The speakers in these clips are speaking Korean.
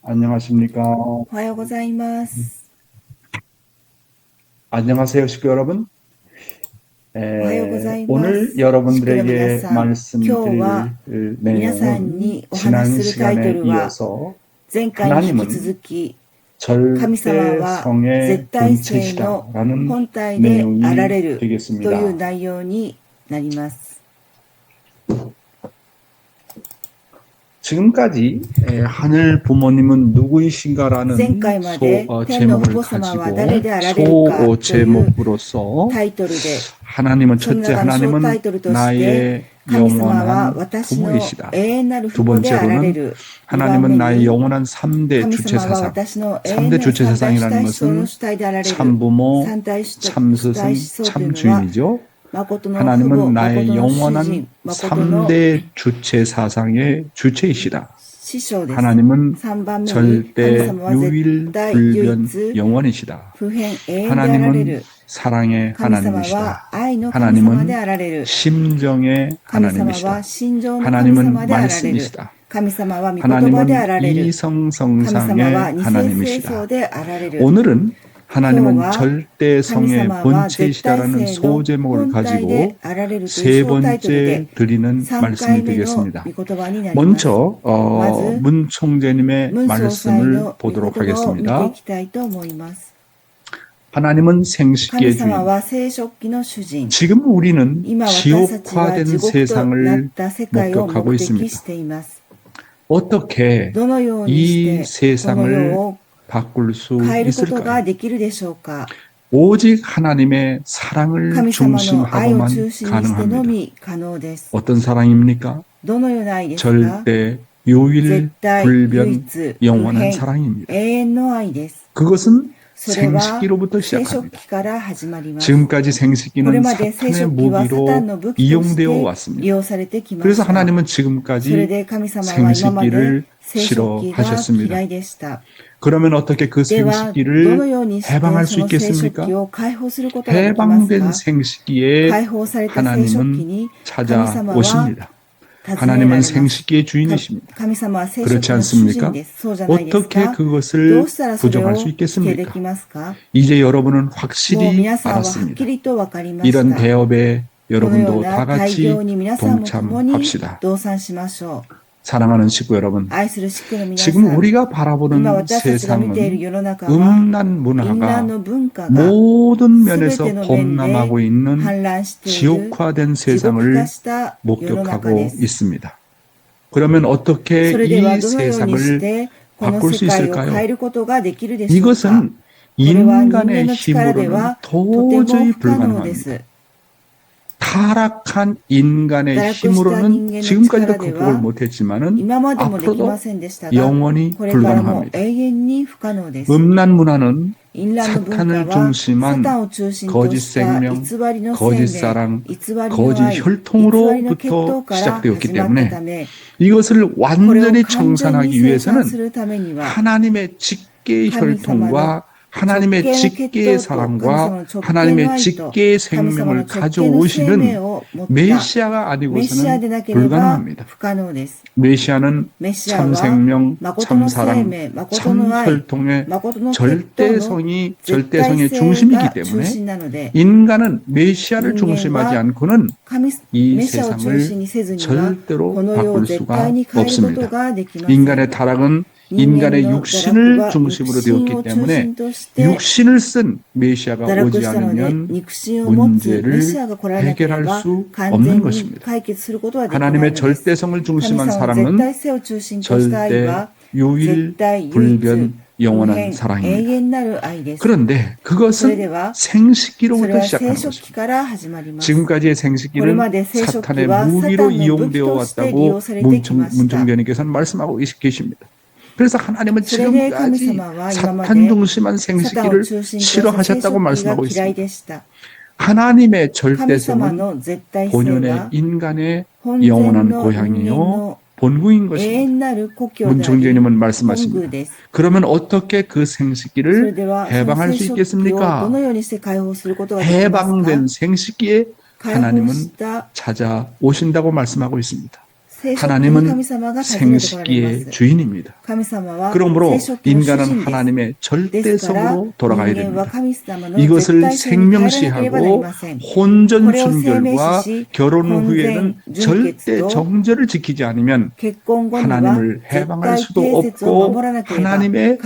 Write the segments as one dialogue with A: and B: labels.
A: 안녕하십니까.
B: おはようございます。
A: 안녕하세요, 식구 여러분.
B: おはようございま
A: 오늘
B: す。宿の皆
A: 여러분들에게
B: さん、今日は
A: 말씀드릴
B: 皆さん
A: 내용은
B: にお話
A: 지난
B: しするタイト
A: 시간에
B: ルは、
A: 이어서
B: 前回に引き
A: 하나님은
B: 続き、神様は
A: 절대성의
B: 絶対性の
A: 본체시다라는
B: 本体であられ
A: 내용이
B: るという
A: 되겠습니다.
B: 内容になります。
A: 지금까지 하늘 부모님은 누구이신가라는
B: 前回まで天の父
A: 제목을
B: 母様は
A: 가지고
B: 誰であられるか
A: 소
B: という
A: 제목으로서
B: タイトルで、
A: 하나님은
B: その
A: 첫째
B: 中の小タイ
A: 하나님은
B: トルとして、
A: 나의
B: 神様は
A: 영원한
B: 私の
A: 부모이시다.
B: 永遠なる
A: 두
B: 父母であられ
A: 번째로는
B: る。
A: 하나님은 나의
B: 2番目に
A: 영원한 3대
B: 神
A: 주체
B: 様は
A: 사상.
B: 私の永遠
A: 3대
B: なる
A: 주체
B: 三大主
A: 사상이라는
B: 体思想の
A: 것은
B: 主体であられる
A: 참부모,
B: 三大主体
A: 참스승,
B: 思想というのは
A: 참주인이죠.
B: 誠の父母、
A: 하나님은
B: 誠
A: 나의
B: の主
A: 영원한
B: 人、誠の
A: 3대 주체 사상의 주체이시다.
B: 師匠です。
A: 하나님은
B: 3番目に神
A: 절대
B: 様は絶
A: 유일
B: 対唯
A: 불변
B: 一
A: 영원이시다.
B: 不変永遠であられ
A: 하나님은
B: る。
A: 사랑의
B: 神様は
A: 하나님이시다.
B: 愛の神様で
A: 하나님은
B: あられる。
A: 심정의
B: 神様は
A: 하나님이시다.
B: 心情の神
A: 하나님은
B: 様であられる。
A: 말씀이시다.
B: 神様は御言葉であら
A: 하나님은
B: れる。神
A: 이성성상의
B: 様は二世聖
A: 하나님이시다.
B: 相であられる。
A: 오늘은 하나님은
B: 교와
A: 절대성의
B: 하나님은
A: 본체이시다라는
B: 절대성의
A: 소제목을 가지고
B: 본체에 아라레를
A: 세 번째
B: 타이틀에
A: 드리는
B: 3
A: 말씀이
B: 回目の
A: 되겠습니다.
B: 御言葉になります。
A: 먼저
B: 맞아요.
A: 문 총재님의
B: 文総裁
A: 말씀을
B: の御
A: 보도록
B: 言葉を見てい
A: 하겠습니다.
B: きたいと思います。
A: 하나님은
B: 神
A: 생식기의
B: 様
A: 주인.
B: は聖食器の主人。
A: 지금 우리는
B: 今私たちは
A: 지옥화된
B: 地獄となっ
A: 세상을
B: た世界を
A: 목격하고
B: 目的
A: 있습니다.
B: しています。
A: 어떻게
B: どのように
A: 이
B: してこの世
A: 세상을
B: を
A: 바꿀 수
B: 変えることが
A: 있을까요?
B: できるでしょうか。
A: 오직 하나님의 사랑을
B: 神様の愛を
A: 중심하고만
B: 中心にしての
A: 가능합니다.
B: み可能です。
A: 어떤 사랑입니까?
B: どのような愛ですか。
A: 절대 유일
B: 絶対唯
A: 불변
B: 一不
A: 영원한
B: 変
A: 사랑입니다.
B: 永遠の愛です。
A: 그것은
B: それは
A: 생식기로부터
B: 聖食
A: 시작합니다.
B: 器から始まります。
A: 지금까지
B: これ
A: 생식기는
B: まで聖
A: 사탄의
B: 食器はサタンの
A: 무기로
B: 武器とし
A: 이용되어
B: て利
A: 왔습니다.
B: 用されてきま
A: 그래서
B: した。
A: 하나님은
B: それ
A: 지금까지
B: で神様は今まで
A: 생식기를
B: 聖食器が
A: 싫어하셨습니다.
B: 嫌いでした。
A: 그러면 어떻게 그
B: では、どの
A: 생식기를
B: ようにして
A: 해방할
B: そ
A: 수
B: の聖食
A: 있겠습니까?
B: 器を解放することができますか。
A: 해방된 생식기에
B: 解放された聖食器
A: 하나님은
B: に神様は
A: 찾아오십니다.
B: 尋ねられ
A: 하나님은
B: ます。
A: 생식기의 주인이십니다.
B: 神様は聖食
A: 그렇지
B: 器の主
A: 않습니까?
B: 人です。そうじゃないです
A: 어떻게
B: か。ど
A: 그것을
B: うしたらそれを
A: 부정할 수
B: 否定で
A: 있겠습니까?
B: きますか。
A: 이제 여러분은
B: もう
A: 확실히
B: 皆さんははっ
A: 알았습니다.
B: きりと分かりまし
A: 이런
B: た。
A: 대업에
B: このよう
A: 여러분도
B: な
A: 다
B: 大
A: 같이
B: 業に皆さんも共に
A: 동참합시다.
B: 同賛しましょう。
A: 사랑하는 식구 여러분,
B: 愛する식구の皆さ
A: 지금
B: ん、
A: 우리가
B: 今
A: 바라보는
B: 私たちが見ている
A: 세상은
B: 世の中は、
A: 음란
B: 淫
A: 문화가
B: 乱の文化が
A: 모든
B: すべ
A: 면에서
B: ての面で
A: 범람하고 있는
B: 氾濫している
A: 지옥화된
B: 地獄
A: 세상을
B: 化した世の中
A: 목격하고
B: です。
A: 있습니다. 그러면
B: そ
A: 어떻게
B: れでは
A: 이
B: どのようにし
A: 세상을
B: てこの
A: 바꿀 수
B: 世界を
A: 있을까요?
B: 変えることができるでしょうか。
A: 이것은
B: これは人間
A: 인간의
B: の力で
A: 힘으로는
B: はとても
A: 도저히
B: 不可能で
A: 불가능합니다.
B: す。
A: 타락한 인간의
B: 堕落した人
A: 힘으로는
B: 間の
A: 지금까지도
B: 力で
A: 극복을
B: は
A: 못했지만은
B: 今までもでき
A: 앞으로도
B: ませんでしたが、
A: 영원히
B: これからも
A: 불가능합니다.
B: 永遠に不可能です。
A: 음란 문화는
B: 淫乱の文化
A: 사탄을
B: は
A: 중심한
B: サタンを中心と
A: 거짓
B: した
A: 생명,
B: 偽りの生
A: 거짓
B: 命、
A: 사랑,
B: 偽りの
A: 거짓
B: 愛、偽りの血
A: 혈통으로부터
B: 統から
A: 시작되었기
B: 始まった
A: 때문에
B: ため、
A: 이것을
B: これを
A: 완전히
B: 完全に
A: 청산하기
B: 生産す
A: 위해서는
B: るためには、
A: 하나님의 직계의 혈통과 하나님의 직계의 사랑과 하나님의 직계의 생명을 가져오시는 메시아가 아니고서는 불가능합니다. 메시아는 참생명, 참사랑, 참혈통의 절대성의 중심이기 때문에 인간은 메시아를 중심하지 않고는 이 세상을 절대로 바꿀 수가 없습니다. 인간의 타락은 인간의 육신을 중심으로 되었기 때문에 육신을 쓴 메시아가 오지 않으면 문제를 해결할 수 없는 것입니다. 하나님의 절대성을 중심한 사랑은 절대, 유일, 불변, 영원한 사랑입니다. 그런데 그것은 생식기로부터 시작하는 것입니다. 지금까지의 생식기는 사탄의 무기로 이용되어 왔다고 문종대님께서는 말씀하고 계십니다. 그래서 하나님은 지금까지 사탄 중심한 생식기를 싫어하셨다고 말씀하고 있습니다. 하나님의 절대성은 본연의 인간의 영원한 고향이요 본구인 것입니다. 문종재님은 말씀하십니다. 그러면 어떻게 그 생식기를 해방할 수 있겠습니까? 해방된 생식기에 하나님은 찾아오신다고 말씀하고 있습니다. 하나님은 생식기의 주인입니다. 그러므로 인간은 하나님의 절대성으로 돌아가야 됩니다. 이것을 생명시하고 혼전 순결과 결혼 후에는 절대 정절을 지키지 않으면 하나님을 해방할 수도 없고 하나님의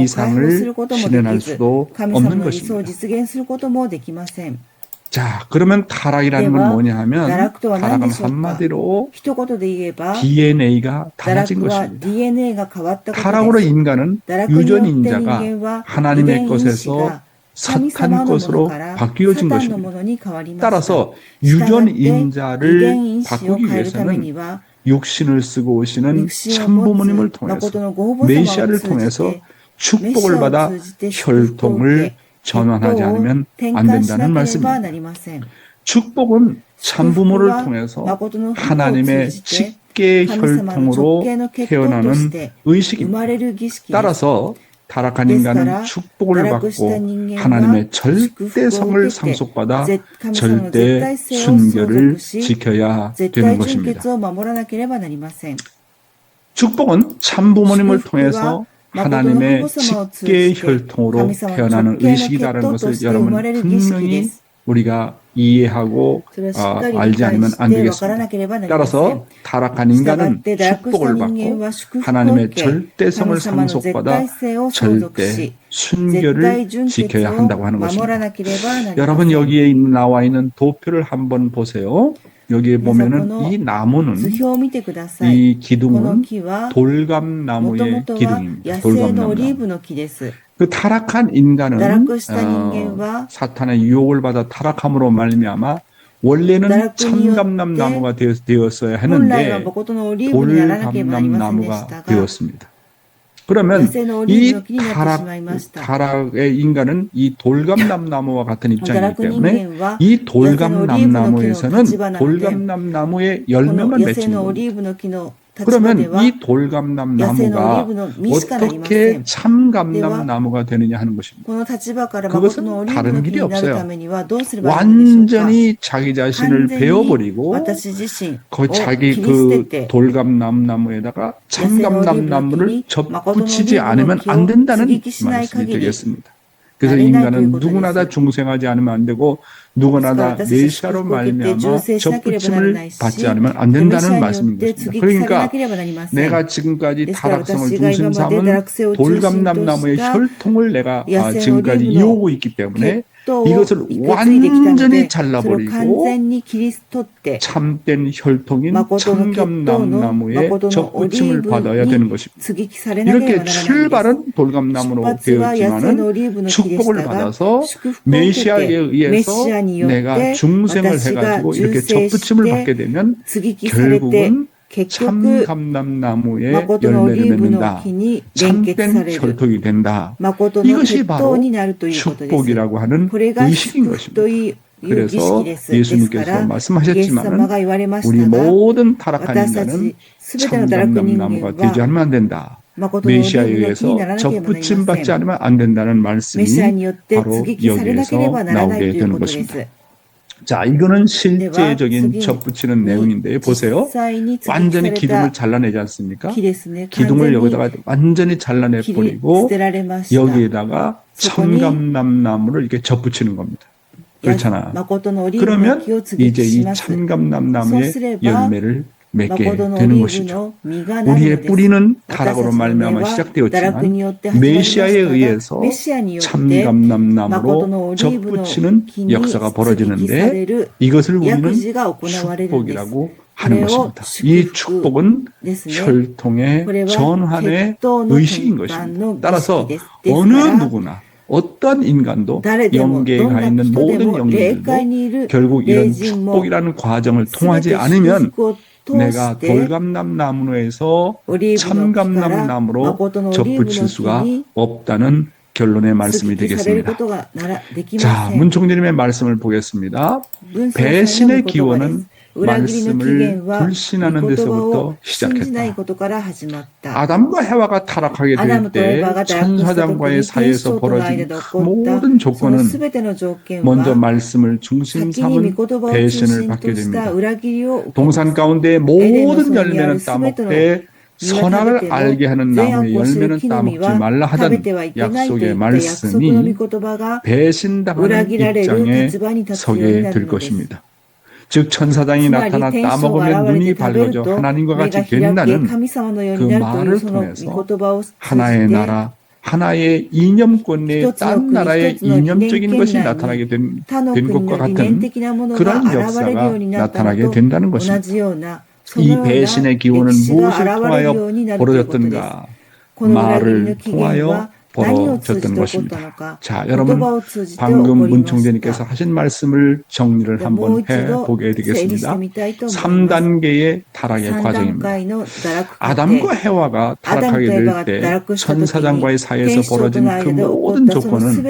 A: 이상을 실현할 수도 없는 것입니다. 자, 그러면 타락이라는 건 뭐냐 하면 타락은 한마디로 DNA가 달라진 것입니다. 타락으로 인간은 유전인자가 하나님의 것에서 사탄 것으로 바뀌어진 것입니다. 따라서 유전인자를 바꾸기 위해서는 육신을 쓰고 오시는 참부모님을 통해서 메시아를 통해서 축복을 받아 혈통을 전환하지 않으면 안 된다는 말씀입니다. 축복은 참부모를 통해서 하나님의 직계 혈통으로 태어나는 의식입니다. 따라서 타락한 인간은 축복을 받고 하나님의 절대성을 상속받아 절대 순결을 지켜야 되는 것입니다. 축복은 참부모님을 통해서 하나님의 직계 혈통으로 태어나는 의식이라는 것을 여러분 분명히 우리가 이해하고 알지 않으면 안 되겠습니다. 따라서 타락한 인간은 축복을 받고 하나님의 절대성을 상속받아 절대 순결을 지켜야 한다고 하는 것입니다. 여러분 여기에 나와 있는 도표를 한번 보세요. 여기에 보면은 이 나무는 이 기둥은 돌감나무의 기둥입니다. 돌감나무. 그 타락한 인간은 사탄의 유혹을 받아 타락함으로 말미암아 원래는 참감남나무가 되었어야 했는데 돌감남나무가 되었습니다. 그러면 이 타락의 인간은 이 돌감남나무와 같은 입장이기 때문에 이 돌감남나무에서는 돌감남나무의 열매만 맺히는 겁니다. 그러면 이 돌감남나무가 어떻게 참감남나무가 되느냐 하는 것입니다. 그것은 다른 길이 없어요. 완전히 자기 자신을 베어버리고 자기 그 돌감남나무에다가 참감남나무를 접붙이지 않으면 안 된다는 말씀이 되겠습니다. 그래서 인간은 누구나 다 중생하지 않으면 안 되고 누구나 다 메시아로 말미암아 접붙임을 받지 않으면 안 된다는 말씀인 것입니다. 그러니까 내가 지금까지 타락성을 중심 삼은 돌감남나무의 혈통을 내가 지금까지 이어오고 있기 때문에 이것을 완전히 잘라버리고 참된 혈통인 참감남나무의 접붙임을 받아야 되는 것입니다. 이렇게 출발은 돌감나무로 되었지만은 축복을 받아서 메시아에 의해서 내가 중생을 해가지고 이렇게 접붙임을 받게 되면 결국은 참감남나무의 열매를 맺는다. 참된 혈통이 된다. 이것이 바로 축복이라고 하는 의식인 것입니다. 그래서 예수님께서 말씀하셨지만 우리 모든 타락한 인간은 참감남나무가 되지 않으면 안 된다. 메시아에 의해서 접붙임 받지 않으면 안 된다는 말씀이 바로 여기에서 나오게 되는 것입니다. 자, 이거는 실제적인 접붙이는 내용인데 보세요. 완전히 기둥을 잘라내지 않습니까? 기둥을 여기다가 완전히 잘라내버리고 여기에다가 참감남나무를 이렇게 접붙이는 겁니다. 그렇잖아. 그러면 이제 이 참감남나무의 열매를 맺게 되는 것이죠. 우리의 뿌리는 타락으로 말미암아 시작되었지만 메시아에 의해서 참감남나무로 접붙이는 역사가 벌어지는데 이것을 우리는 축복이라고 하는 것입니다. 이 축복은 혈통의 전환의 의식인 것입니다. 따라서 어느 누구나 어떤 인간도 영계에 가 있는 모든 영계들도 결국 이런 축복이라는 과정을 통하지 않으면 내가 돌감남나무에서 참감남나무로 접붙일 수가 없다는 결론의 말씀이 되겠습니다. 자, 문총리님의 말씀을 보겠습니다. 배신의 기원은 말씀을 불신하는 데서부터 시작했다. 아담과 해와가 타락하게 될 때 천사장과의 사이에서 벌어진 그 모든 조건은 먼저 말씀을 중심 삼은 배신을 받게 됩니다. 동산 가운데 모든 열매는 따먹되 선악을 알게 하는 나무의 열매는 따먹지 말라 하던 약속의 말씀이 배신당하는 입장에 서게 될 것입니다. 즉 천사장이 나타나 따먹으면 눈이 밝아져 하나님과 같이 된다는 그 말을 통해서 하나의 나라, 하나의 이념권 내에 딴 나라의 이념적인 것이 나타나게 된 것과 같은 그런 역사가 나타나게 된다는 것입니다. 이 배신의 기원은 무엇을 통하여 벌어졌던가? 말을 통하여 벌어졌던 것입니다. 자, 여러분 방금 문총재님께서 하신 말씀을 정리를 한번 해보게 되겠습니다. 3단계의 타락의 과정입니다. 아담과 해와가 타락하게 될 때 천사장과의 사이에서 벌어진 그 모든 조건은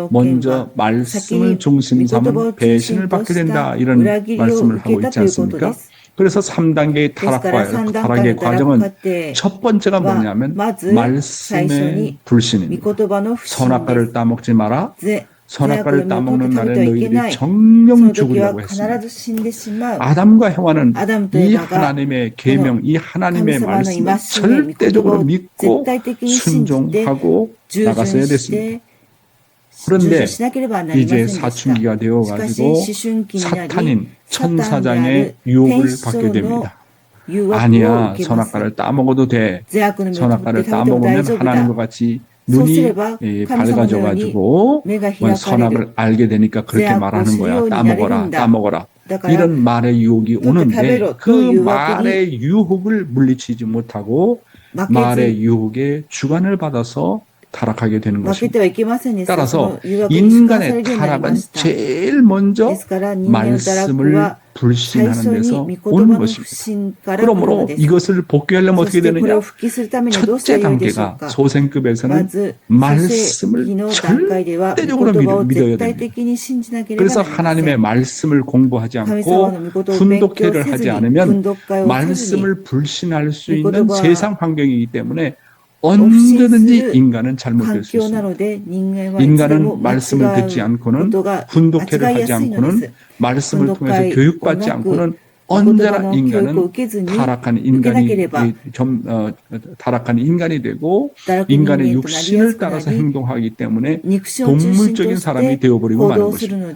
A: 먼저 말씀을 중심 삼은 배신을 받게 된다, 이런 말씀을 하고 있지 않습니까? 그래서 3단계의 타락의 과정은 첫 번째가 뭐냐면 말씀의 불신입니다. 선악과를 따먹지 마라. 선악과를 따먹는 날에 너희들이 정령 죽으려고 했습니다. 아담과 해와는 이 하나님의 계명, 이 하나님의 말씀을 절대적으로 믿고 순종하고 나갔어야 됐습니다. 그런데 이제 사춘기가 되어가지고 사탄인 천사장의 유혹을 받게 됩니다. 아니야, 선악과를 따먹어도 돼. 선악과를 따먹으면 하나님과 같이 눈이 밝아져가지고 선악을 알게 되니까 그렇게 말하는 거야. 따먹어라, 따먹어라. 이런 말의 유혹이 오는데 그 말의 유혹을 물리치지 못하고 말의 유혹에 주관을 받아서 타락하게 되는 것입니다. 따라서 인간의 타락은 제일 먼저 말씀을 불신하는 데서 오는 것입니다. 그러므로 이것을 복귀하려면 어떻게 되느냐? 첫째 단계가 소생급에서는 말씀을 절대적으로 믿어야 됩니다. 그래서 하나님의 말씀을 공부하지 않고 훈독회를 하지 않으면 말씀을 불신할 수 있는 세상 환경이기 때문에 언제든지 인간은 잘못될 수 있습니다. 인간은 말씀을 듣지 않고는 훈독회를 하지 않고는 말씀을 통해서 교육받지 않고는 언제나 인간은 타락한 인간이 되고 인간의 육신을 따라서 행동하기 때문에 동물적인 사람이 되어버리고 마는 것입니다.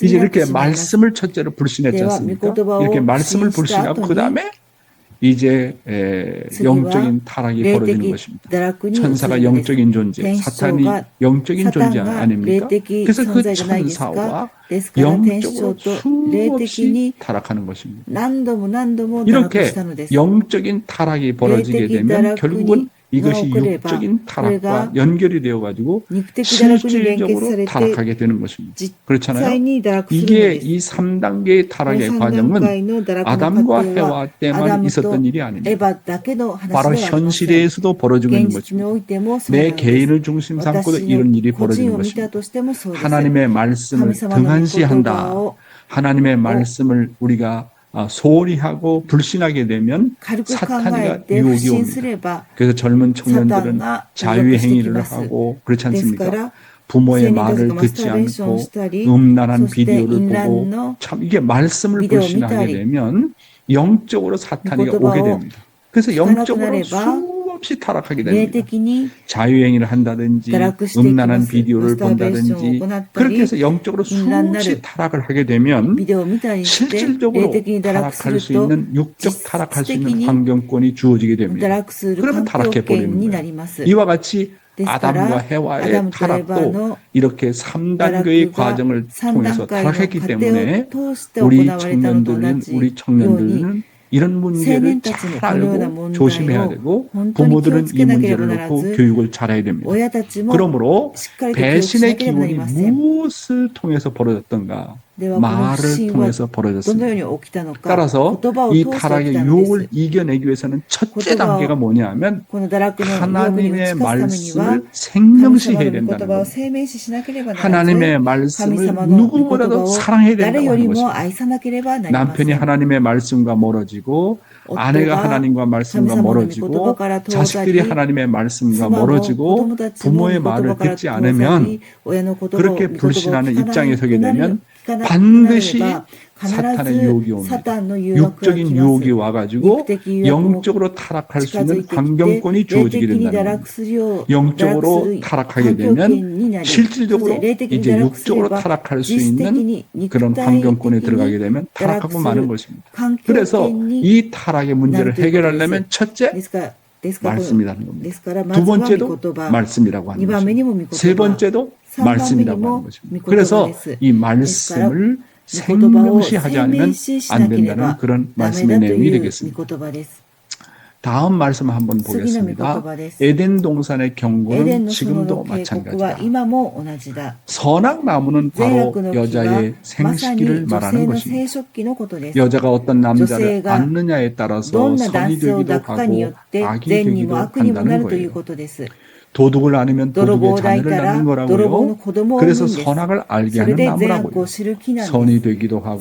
A: 이제 이렇게 말씀을 첫째로 불신했지 않습니까? 이렇게 말씀을 불신하고 그 다음에 이제 영적인 타락이 벌어지는 것입니다. 천사가 영적인 존재, 사탄이 영적인 존재 아닙니까? 그래서 그 천사와 영적으로 수없이 타락하는 것입니다. 이렇게 영적인 타락이 벌어지게 되면 결국은 이것이 육적인 타락과 연결이 되어가지고 실질적으로 타락하게 되는 것입니다. 그렇잖아요. 이게 이 3단계의 타락의 과정은 아담과 해와 때만 있었던 일이 아닙니다. 바로 현 시대에서도 벌어지고 있는 것입니다. 내 개인을 중심 삼고도 이런 일이 벌어지는 것입니다. 하나님의 말씀을 등한시한다. 하나님의 말씀을 우리가 소홀히 하고 불신하게 되면 사탄이가 유혹이 옵니다. 그래서 젊은 청년들은 자유의 행위를 하고 그렇지 않습니까? 부모의 말을 듣지 않고 음란한 비디오를 보고 참 이게 말씀을 불신하게 되면 영적으로 사탄이가 오게 됩니다. 그래서 영적으로 수없이 타락하게 됩니다. 자유행위를 한다든지 음란한 비디오를 본다든지 그렇게 해서 영적으로 수없이 타락을 하게 되면 실질적으로 타락할 수 있는 육적 타락할 수 있는 환경권이 주어지게 됩니다. 그러면 타락해 버리는 거예요. 이와 같이 아담과 해와의 타락도 이렇게 3단계의 과정을 통해서 타락했기 때문에 우리 청년들은 이런 문제를 잘 알고 조심해야 되고 부모들은 이 문제를 놓고 교육을 잘해야 됩니다. 그러므로 배신의 기운이 무엇을 통해서 벌어졌던가? 말을 통해서 벌어졌습니다. 따라서 이 타락의 유혹을 이겨내기 위해서는 첫째 단계가 뭐냐면 하나님의 말씀을 생명시해야 된다는 겁니다. 하나님의 말씀을 누구보다도 사랑해야 된다고 하는 것입니다. 남편이 하나님의 말씀과 멀어지고 아내가 하나님과 말씀과 멀어지고 자식들이 하나님의 말씀과 멀어지고 부모의 말을 듣지 않으면 그렇게 불신하는 입장에 서게 되면 반드시 사탄의 유혹이 옵니다. 육적인 유혹이 와가지고 영적으로 타락할 수 있는 환경권이 주어지게 된다는 겁니다. 영적으로 타락하게 되면 실질적으로 이제 육적으로 타락할 수 있는 그런 환경권에 들어가게 되면 타락하고 마는 것입니다. 그래서 이 타락의 문제를 해결하려면 첫째, 말씀이라는 겁니다. 두 번째도 말씀이라고 하는 것입니다. 세 번째도 말씀이라고 하는 것입니다. 그래서 이 말씀을 생명시하지 않으면 안 된다는 그런 말씀의 내용이 되겠습니다. 다음 말씀 한번 보겠습니다. 에덴 동산의 경고는 지금도 마찬가지다. 선악 나무는 바로 여자의 생식기를 말하는 것입니다. 여자가 어떤 남자를 안느냐에 따라서 선이 되기도 하고 악이 되기도 한다는 거예요. 도둑을 아니면 도둑의 자녀를 낳는 거라고요. 그래서 선악을 알게 하는 나무라고요. 선이 되기도 하고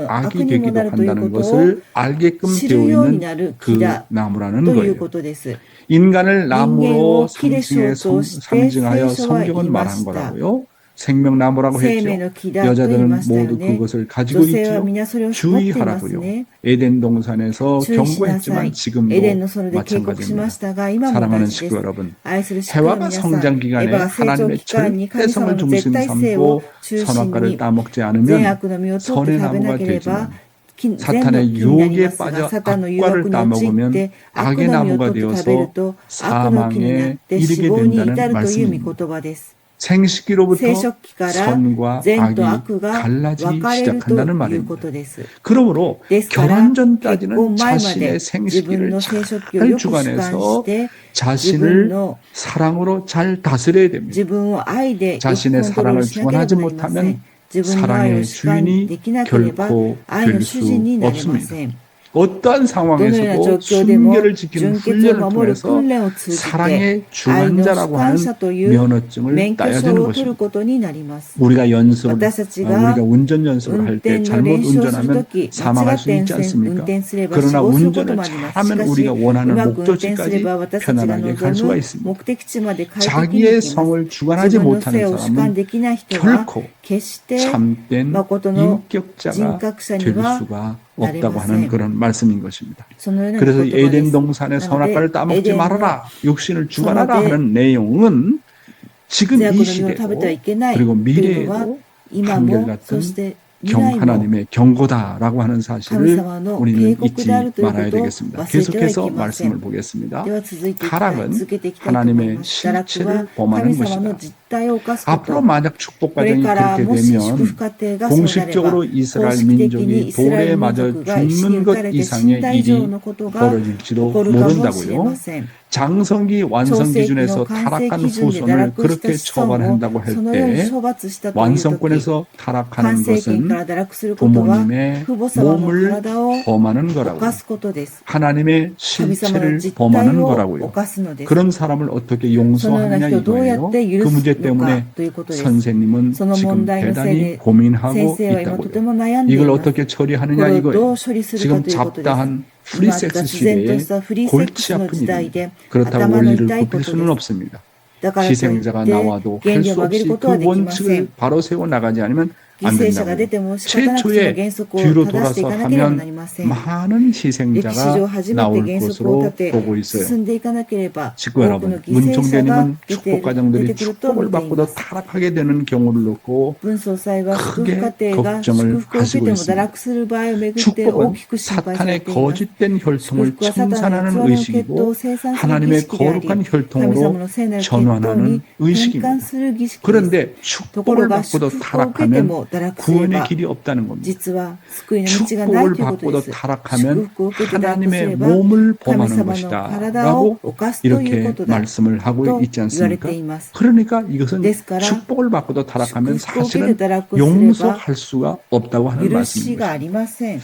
A: 악이 되기도 한다는 것을 알게끔 되어 있는 그 나무라는 거예요. 인간을 나무로 상징하여 성경은 말한 거라고요. 생명나무라고 했죠. 여자들은 모두 그것을 가지고 있죠. 주의하라고요. 에덴 동산에서 경고했지만 지금도 마찬가지입니다. 사랑하는 식구 여러분, 해와가 성장 기간에 하나님의 절대성을 중심 삼고 선악과를 따먹지 않으면 선의 나무가 되지만 사탄의 유혹에 빠져 악과를 따먹으면 악의 나무가 되어서 사망에 이르게 된다는 말씀입니다. 생식기로부터 선과 악이 갈라지기 시작한다는 말입니다. 그러므로 결혼 전까지는 자신의 생식기를 잘 주관해서 자신을 사랑으로 잘 다스려야 됩니다. 자신의 사랑을 주관하지 못하면 사랑의 주인이 결코 될 수 없습니다. 어떠한 상황에서도 순결을 지키는 훈련을 통해서 사랑의 주관자라고 하는 면허증을 따야 되는 것입니다. 우리가 운전 연습을 할 때 잘못 운전하면 사망할 수 있지 않습니까? 그러나 운전을 잘하면 우리가 원하는 목적지까지 편안하게 갈 수가 있습니다. 자기의 성을 주관하지 못하는 사람은 결코 참된 인격자가 될 수가 없다고 하는 그런 말씀인 것입니다. 그래서 에덴 동산의 선악과를 따먹지 말아라, 육신을 주관하라 하는 내용은 지금 이 시대도 그리고 미래에도 한결같은 하나님의 경고다라고 하는 사실을 우리는 잊지 말아야 되겠습니다. 계속해서 말씀을 보겠습니다. 타락은 하나님의 실체를 범하는 것이다. 앞으로 만약 축복 과정이 그렇게 되면 공식적으로 이스라엘 민족이 돌에 맞아 죽는 것 이상의 일이 벌어질지도 모른다고요. 장성기 완성 기준에서 타락한 후손을 그렇게 처벌한다고 할 때 완성권에서 타락하는 것은 부모님의 몸을 범하는 거라고요. 하나님의 실체를 범하는 거라고요. 그런 사람을 어떻게 용서하느냐 이거예요. 그 문제 때문에 선생님은 지금 대단히 고민하고 있다고요. 이걸 어떻게 처리하느냐 이거예요. 지금 잡다한 프리섹스 시대에 골치 아픈 일입니다. 그렇다고 원리를 굽힐 수는 없습니다. 희생자가 나와도 할 수 없이 그 원칙을 바로 세워 나가지 않으면 안 된다고요. 최초에 뒤로 돌아서 하면 많은 희생자가 나올 것으로 보고 있어요. 식구 여러분, 문총재님은 축복 가정들이 축복을 받고도 타락하게 되는 경우를 놓고 크게 걱정을 하시고 있습니다. 축복은 사탄의 거짓된 혈통을 청산하는 의식이고 하나님의 거룩한 혈통으로 전환하는 의식입니다. 그런데 축복을 받고도 타락하면 구원의 길이 없다는 겁니다.
B: 実は救いの道がない
A: 축복을
B: ということで
A: 받고도
B: す。
A: 타락하면
B: 祝福を受けて堕落す
A: 하나님의
B: れば
A: 몸을
B: 神
A: 범하는
B: 様の
A: 것이다
B: 体を
A: 라고
B: 犯すというこ
A: 이렇게
B: とだ
A: 말씀을 하고
B: と
A: 있지
B: 言われ
A: 않습니까?
B: ています。
A: 그러니까 이것은
B: ですから
A: 축복을 받고도 타락하면
B: 祝福を受けて
A: 사실은
B: 堕落すれば
A: 용서할 수가 없다고 하는
B: 許し
A: 말씀입니다.
B: がありません。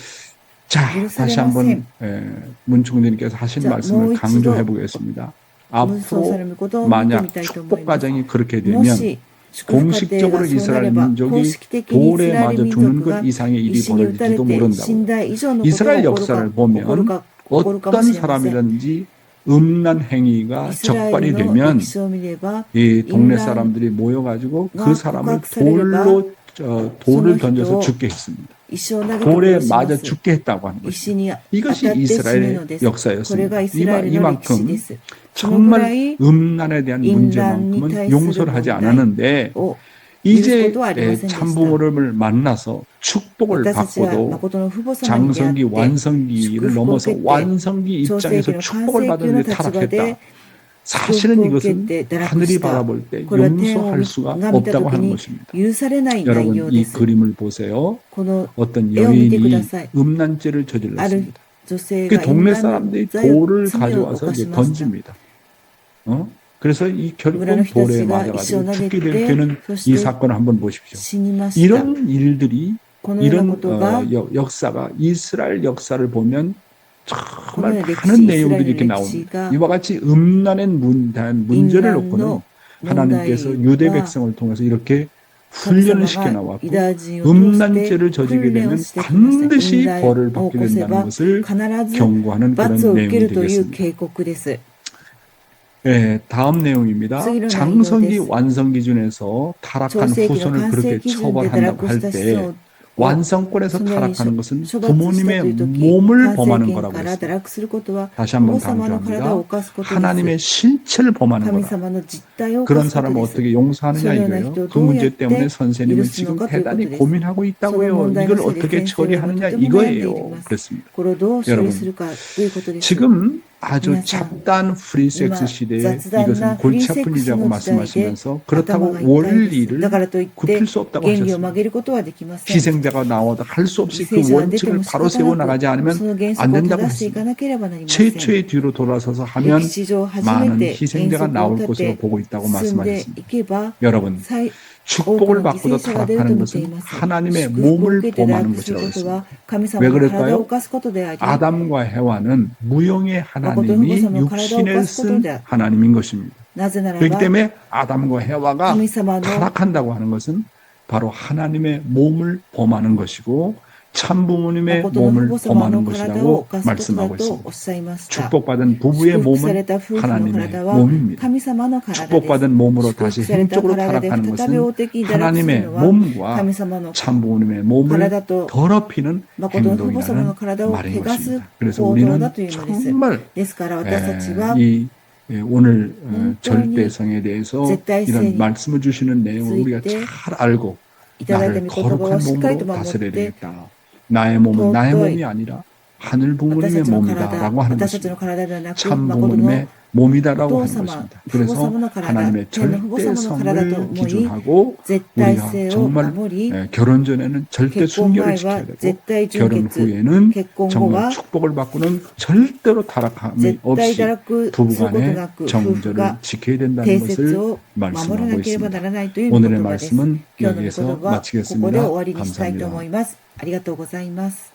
A: 자,
B: 許され
A: 다시
B: ません。
A: 한번 문 총리님께서 하신
B: 자,
A: 말씀을
B: もう一度
A: 강조해 보겠습니다.
B: 文章され
A: 앞으로
B: ることを見てみ
A: 만약
B: たいと思い
A: 축복
B: ます。
A: 과정이 그렇게
B: も
A: 되면
B: し祝福家庭が
A: 공식적으로
B: そうな
A: 이스라엘
B: れば、公
A: 민족이
B: 式的にイス
A: 돌에
B: ラエル
A: 맞아
B: 民
A: 죽는
B: 族が
A: 것 이상의 일이
B: 石に打たれ
A: 벌어질지도
B: て
A: 모른다고.
B: 死んだ以上のことが
A: 이스라엘
B: 起こる
A: 역사를
B: か起こる
A: 보면
B: か起こるかも
A: 어떤
B: しれません。
A: 사람이든지 음란 행위가
B: イスラエ
A: 적발이
B: ルの
A: 되면
B: 歴史を見れば、
A: 이 동네
B: 淫乱
A: 사람들이 모여가지고 그
B: 가
A: 사람을
B: 告白されれば
A: 돌로 돌을
B: その人を
A: 던져서 죽게 했습니다.
B: 石を投げて
A: 돌에
B: 殺しま
A: 맞아
B: す。
A: 죽게 했다고 하는 것입니다.
B: 石に当た
A: 이것이
B: って死ぬ
A: 이스라엘의
B: のです。これが
A: 역사였습니다.
B: イスラエルの歴史で
A: 이만큼
B: す。そのぐら
A: 정말
B: い
A: 음란에 대한 문제만큼은
B: 인란에
A: 용서를 하지
B: 대한
A: 않았는데
B: を
A: 이제
B: 것도 아니었습니다.
A: 참부모를 만나서 축복을
B: 私たちは
A: 받고도
B: 誠の父母様に出会
A: 장성기
B: って
A: 완성기를 넘어서
B: 축복을
A: 완성기
B: 創世記
A: 입장에서
B: の完
A: 축복을
B: 成期の
A: 받았는데
B: 立場
A: 타락했다.
B: で
A: 사실은
B: 祝福を受け
A: 이것은
B: て堕落
A: 하늘이
B: した
A: 바라볼 때
B: これは天を
A: 용서할 수가
B: が見た
A: 없다고
B: 時
A: 하는
B: に
A: 것입니다.
B: 許されない内容
A: 여러분
B: で
A: 이
B: す。
A: 그림을 보세요.
B: この
A: 어떤
B: 絵を見てくだ
A: 여인이
B: さい。
A: 음란죄를
B: ある
A: 저질렀습니다.
B: 女性
A: 그
B: が
A: 동네
B: 淫乱
A: 사람들이
B: の罪を
A: 돌을
B: 罪を
A: 가져와서
B: 犯し
A: 이제
B: ました。
A: 던집니다. 그래서 이 결국
B: 村の人た
A: 돌에
B: ちが石を
A: 맞아가지고
B: 投げ
A: 죽게
B: て、
A: 되는
B: そ
A: 이
B: して
A: 사건을 한번 보십시오.
B: 死にました。
A: 이런 일들이
B: このような
A: 이런
B: ことが
A: 역사가 이스라엘 역사를 보면
B: この
A: 정말
B: ような歴
A: 많은
B: 史、イスラ
A: 내용들이
B: エ
A: 이렇게
B: ルの歴史
A: 나옵니다.
B: が
A: 이와 같이 음란의 대한 문제를
B: 淫乱
A: 놓고는
B: の問
A: 하나님께서
B: 題
A: 유대
B: は
A: 백성을 통해서 이렇게
B: 神
A: 훈련을
B: 様
A: 시켜
B: が
A: 나왔고
B: ユダヤ人を通して
A: 음란죄를 저지게
B: 訓練
A: 되면
B: をしてきました。
A: 반드시
B: 淫乱
A: 벌을
B: を
A: 받게
B: 起こせ
A: 된다는
B: ば
A: 것을
B: 必ず
A: 경고하는
B: 罰
A: 그런
B: を受け
A: 내용이
B: るという
A: 되겠습니다.
B: 警告です。
A: 네, 다음 내용입니다.
B: 次の内容です。
A: 장성기 완성기 준에서 타락한
B: 創世記の
A: 후손을
B: 完成
A: 그렇게
B: 基準で堕
A: 처벌한다고
B: 落し
A: 할
B: た子
A: 때
B: 孫を
A: 완성권에서
B: そのように
A: 타락하는 것은
B: 処罰したと
A: 부모님의
B: いう時、
A: 몸을
B: 完成
A: 범하는
B: 権
A: 거라고
B: から堕
A: 했습니다.
B: 落することは
A: 다시
B: 父
A: 한번
B: 母様の体を
A: 강조합니다.
B: 犯すことです。
A: 하나님의 실체를 범하는
B: 神
A: 거다.
B: 様の実体を犯
A: 그런
B: すこと
A: 사람을
B: です。
A: 어떻게 용서하느냐
B: そのような
A: 이거예요.
B: 人を
A: 그
B: どうや
A: 문제
B: って
A: 때문에 선생님은
B: 許すの
A: 지금
B: かということ
A: 대단히
B: です。
A: 고민하고
B: その
A: 있다고요.
B: 問題
A: 이걸
B: のせいで
A: 어떻게
B: 先生はと
A: 처리하느냐
B: ても悩んでい
A: 이거예요.
B: ます。
A: 그랬습니다.
B: これをどう処理するかということです。
A: 지금 아주
B: 皆さん、
A: 잡다한 프리섹스
B: 今
A: 시대에
B: 雑談
A: 이것은
B: なフリー
A: 골치
B: セッ
A: 아픈
B: クス
A: 일이라고
B: の時代で
A: 말씀하시면서
B: 頭
A: 그렇다고
B: が痛いです。
A: 원리를
B: だからといって
A: 굽힐 수 없다고
B: 原理を
A: 하셨습니다.
B: 曲げることはできません。
A: 희생자가 나와도 할 수 없이 그
B: 犠牲者が出て
A: 원칙을
B: も仕
A: 바로
B: 方
A: 세워
B: な
A: 나가지
B: く、
A: 않으면
B: その原
A: 안
B: 則を
A: 된다고
B: 正していか
A: 했습니다.
B: なければなりません。
A: 최초의 뒤로 돌아서서 하면
B: 歴史上初め
A: 많은
B: て原
A: 희생자가
B: 則を
A: 나올
B: 立
A: 것으로
B: て
A: 보고 있다고
B: 進んでい
A: 말씀하셨습니다.
B: けば
A: 여러분
B: 多く
A: 축복을
B: の犠
A: 받고도
B: 牲者が出ると
A: 타락하는
B: 見てい
A: 것은
B: ます。
A: 하나님의
B: 祝福を
A: 몸을
B: 受けて堕
A: 범하는
B: 落する
A: 것이라고
B: こと
A: 했습니다.
B: は神
A: 왜
B: 様の体を
A: 그럴까요?
B: 犯すことであり、
A: 아담과 헤와는 무용의 하나님이
B: 誠の父母様の体を
A: 육신을
B: 犯すこと
A: 쓴
B: である。
A: 하나님인 것입니다.
B: なぜなら
A: 그렇기
B: ば
A: 때문에 아담과 헤와가
B: 神様の
A: 타락한다고 하는 것은 바로 하나님의 몸을 범하는 것이고 참부모님의
B: 誠の
A: 몸을
B: 父母様の
A: 범하는
B: 体を
A: 것이라고
B: 犯すことだ
A: 말씀하고
B: と
A: 있습니다.
B: おっしゃいました。
A: 축복받은 부부의
B: 祝福され
A: 몸은
B: た夫婦の
A: 하나님의
B: 体は
A: 몸입니다.
B: 神様の体です。
A: 축복받은 몸으로
B: 祝福
A: 다시
B: された
A: 행적으로
B: 体で
A: 타락하는
B: 再び法
A: 것은
B: 的に堕落する
A: 하나님의
B: のは
A: 몸과
B: 神様の
A: 참부모님의 몸을
B: 体と
A: 더럽히는
B: 誠の父母様の
A: 행동이라는
B: 体を
A: 말인
B: 汚す
A: 것입니다. 그래서
B: 行動
A: 우리는
B: だというのです。
A: 정말
B: ですから私たちは
A: 오늘
B: 本当に
A: 절대성에 대해서
B: 絶対性に
A: 이런 말씀을 주시는 내용을 우리가
B: ついて
A: 잘 알고
B: いただいた
A: 나를
B: 御言葉を
A: 거룩한
B: しっかりと
A: 몸으로
B: 守っ
A: 다스려야
B: て
A: 되겠다. 나의 몸은 나의
B: 尊い
A: 몸이 아니라 하늘
B: 私
A: 부모님의
B: たちの
A: 몸이다라고 하는
B: 私たちの
A: 것입니다.
B: 体ではなく
A: 참
B: 誠の
A: 부모님의 몸이다라고
B: お
A: 하는
B: 父様、
A: 것입니다.
B: 父母
A: 그래서
B: 様の体、
A: 하나님의
B: 天の父母様の体と
A: 절대성을
B: 思い、
A: 기준하고
B: 絶対
A: 우리가
B: 性を
A: 정말
B: 守り、
A: 결혼 전에는 절대
B: 結婚
A: 순결을
B: 前
A: 지켜야
B: は
A: 되고
B: 絶対純
A: 결혼
B: 潔、
A: 후에는
B: 結婚後
A: 정말
B: は
A: 축복을 받고는 절대로 타락함이
B: 絶対
A: 없이
B: 堕落すること
A: 부부간의
B: なく、夫婦
A: 정절을
B: が
A: 지켜야 된다는
B: 定
A: 것을
B: 節を守ら
A: 말씀하고
B: なければ
A: 있습니다.
B: ならないという御
A: 오늘의
B: 言葉です。
A: 말씀은
B: 今日の御言
A: 여기에서
B: 葉はここで
A: 마치겠습니다.
B: 終わりにしたいと思
A: 감사합니다.
B: います。ありがとうございます。